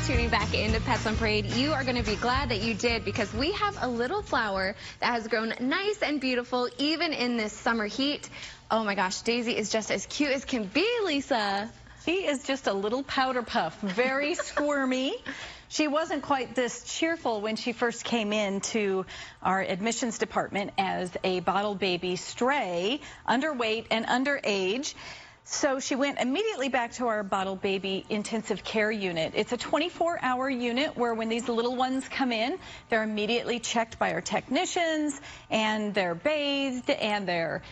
tuning back into Pets on Parade. You are going to be glad that you did, because we have a little flower that has grown nice and beautiful even in this summer heat. Oh my gosh, Daisy is just as cute as can be, Lisa. She is just a little powder puff, very squirmy. She wasn't quite this cheerful when she first came into our admissions department as a bottle baby stray, underweight and underage. So she went immediately back to our bottle baby intensive care unit. It's a 24-hour unit where when these little ones come in, they're immediately checked by our technicians, and they're bathed and they're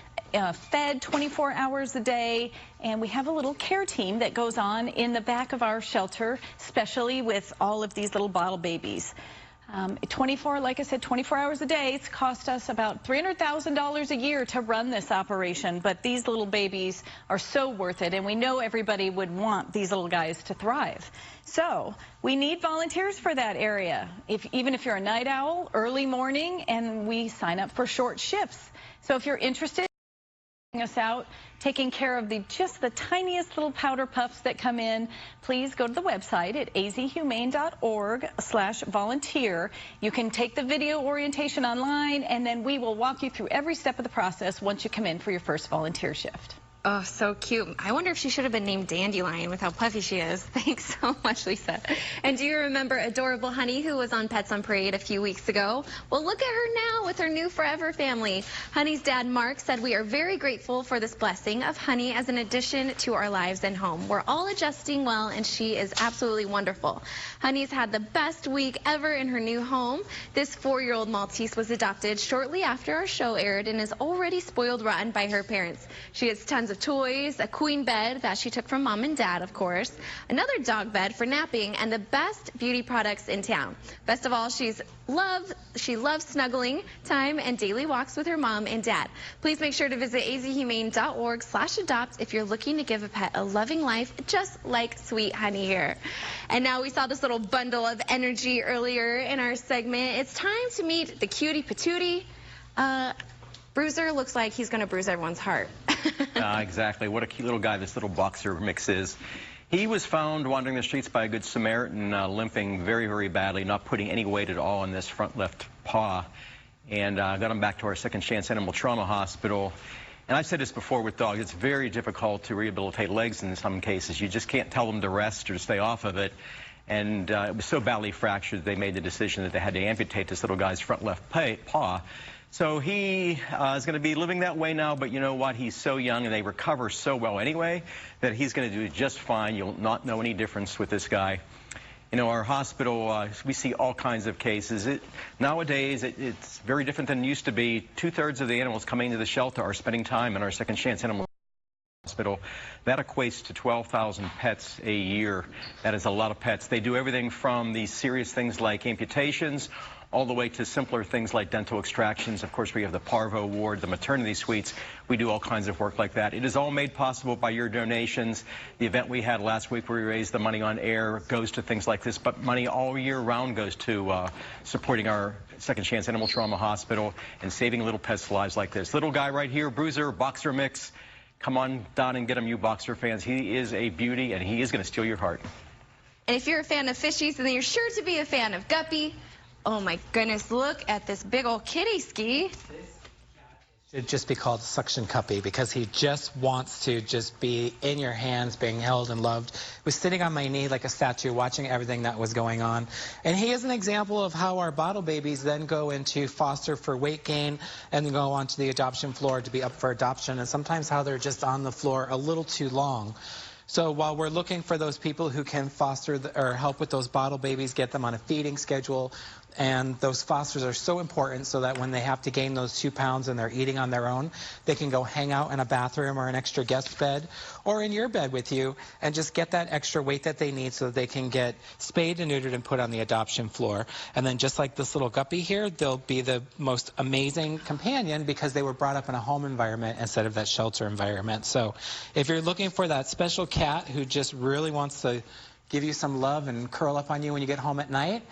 fed 24 hours a day. And we have a little care team that goes on in the back of our shelter, especially with all of these little bottle babies. 24 hours a day. It's cost us about $300,000 a year to run this operation, but these little babies are so worth it, and we know everybody would want these little guys to thrive. So we need volunteers for that area, even if you're a night owl, early morning, and we sign up for short shifts. So if you're interested in us out taking care of just the tiniest little powder puffs that come in, please go to the website at azhumane.org/volunteer. You can take the video orientation online, and then we will walk you through every step of the process once you come in for your first volunteer shift. Oh, so cute. I wonder if she should have been named Dandelion with how puffy she is. Thanks so much, Lisa. And do you remember adorable Honey, who was on Pets on Parade a few weeks ago? Well, look at her now with her new forever family. Honey's dad, Mark, said, "We are very grateful for this blessing of Honey as an addition to our lives and home. We're all adjusting well, and she is absolutely wonderful. Honey's had the best week ever in her new home. This 4-year-old Maltese was adopted shortly after our show aired and is already spoiled rotten by her parents. She gets tons of toys, a queen bed that she took from mom and dad, of course, another dog bed for napping, and the best beauty products in town. Best of all, she loves snuggling time and daily walks with her mom and dad. Please make sure to visit azhumane.org/adopt if you're looking to give a pet a loving life, just like sweet Honey here." And now we saw this little bundle of energy earlier in our segment. It's time to meet the cutie patootie. Bruiser looks like he's going to bruise everyone's heart. Exactly. What a cute little guy this little boxer mix is. He was found wandering the streets by a good Samaritan, limping very, very badly, not putting any weight at all on this front left paw, and got him back to our Second Chance Animal Trauma Hospital. And I've said this before with dogs, it's very difficult to rehabilitate legs in some cases. You just can't tell them to rest or to stay off of it. And it was so badly fractured, they made the decision that they had to amputate this little guy's front left paw. So he is going to be living that way now, but you know what? He's so young and they recover so well anyway that he's going to do just fine. You'll not know any difference with this guy. You know, our hospital, we see all kinds of cases. Nowadays, it's very different than it used to be. 2/3 of the animals coming to the shelter are spending time in our Second Chance Animal Hospital. That equates to 12,000 pets a year. That is a lot of pets. They do everything from these serious things like amputations all the way to simpler things like dental extractions. Of course, we have the parvo ward, the maternity suites. We do all kinds of work like that. It is all made possible by your donations. The event we had last week where we raised the money on air goes to things like this, but money all year round goes to supporting our Second Chance Animal Trauma Hospital and saving little pets' lives like this. Little guy right here, Bruiser, boxer mix. Come on down and get him, you boxer fans. He is a beauty, and he is going to steal your heart. And if you're a fan of fishies, then you're sure to be a fan of Guppy. Oh my goodness, look at this big old kitty ski. This should just be called Suction Cuppy because he just wants to just be in your hands, being held and loved. He was sitting on my knee like a statue, watching everything that was going on. And he is an example of how our bottle babies then go into foster for weight gain and then go onto the adoption floor to be up for adoption, and sometimes how they're just on the floor a little too long. So while we're looking for those people who can foster or help with those bottle babies, get them on a feeding schedule, and those fosters are so important so that when they have to gain those 2 pounds and they're eating on their own, they can go hang out in a bathroom or an extra guest bed or in your bed with you and just get that extra weight that they need so that they can get spayed and neutered and put on the adoption floor. And then just like this little guppy here, they'll be the most amazing companion because they were brought up in a home environment instead of that shelter environment. So if you're looking for that special cat who just really wants to give you some love and curl up on you when you get home at night,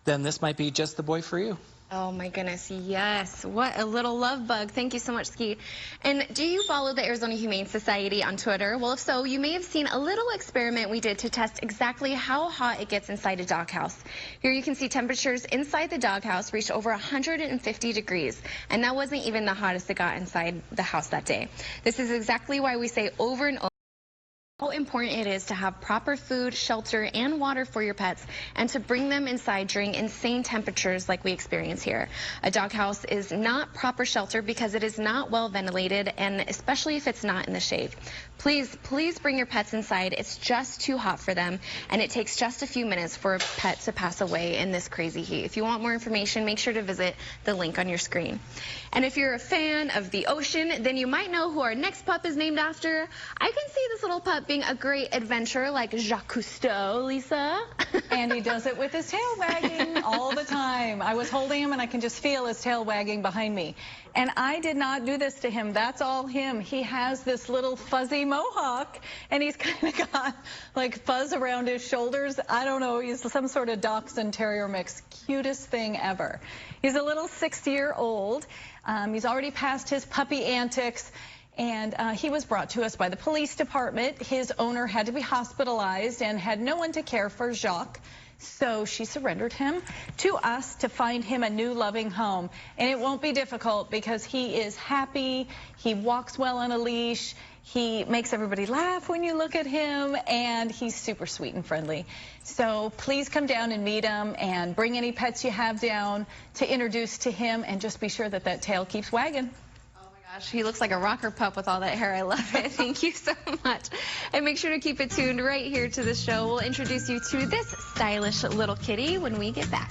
then this might be just the boy for you. Oh my goodness, yes. What a little love bug. Thank you so much, Ski. And do you follow the Arizona Humane Society on Twitter? Well, if so, you may have seen a little experiment we did to test exactly how hot it gets inside a doghouse. Here you can see temperatures inside the doghouse reached over 150 degrees, and that wasn't even the hottest it got inside the house that day. This is exactly why we say over and over how important it is to have proper food, shelter, and water for your pets, and to bring them inside during insane temperatures like we experience here. A doghouse is not proper shelter because it is not well ventilated, and especially if it's not in the shade. Please bring your pets inside. It's just too hot for them, and it takes just a few minutes for a pet to pass away in this crazy heat. If you want more information, make sure to visit the link on your screen. And if you're a fan of the ocean, then you might know who our next pup is named after. I can see this little pup being a great adventurer like Jacques Cousteau, Lisa. And he does it with his tail wagging all the time. I was holding him and I can just feel his tail wagging behind me. And I did not do this to him. That's all him. He has this little fuzzy mohawk and he's kind of got like fuzz around his shoulders. I don't know. He's some sort of dachshund terrier mix. Cutest thing ever. He's a little 6-year-old. He's already passed his puppy antics. And he was brought to us by the police department. His owner had to be hospitalized and had no one to care for Jacques. So she surrendered him to us to find him a new loving home. And it won't be difficult because he is happy. He walks well on a leash. He makes everybody laugh when you look at him. And he's super sweet and friendly. So please come down and meet him and bring any pets you have down to introduce to him. And just be sure that that tail keeps wagging. Gosh, he looks like a rocker pup with all that hair. I love it. Thank you so much. And make sure to keep it tuned right here to the show. We'll introduce you to this stylish little kitty when we get back.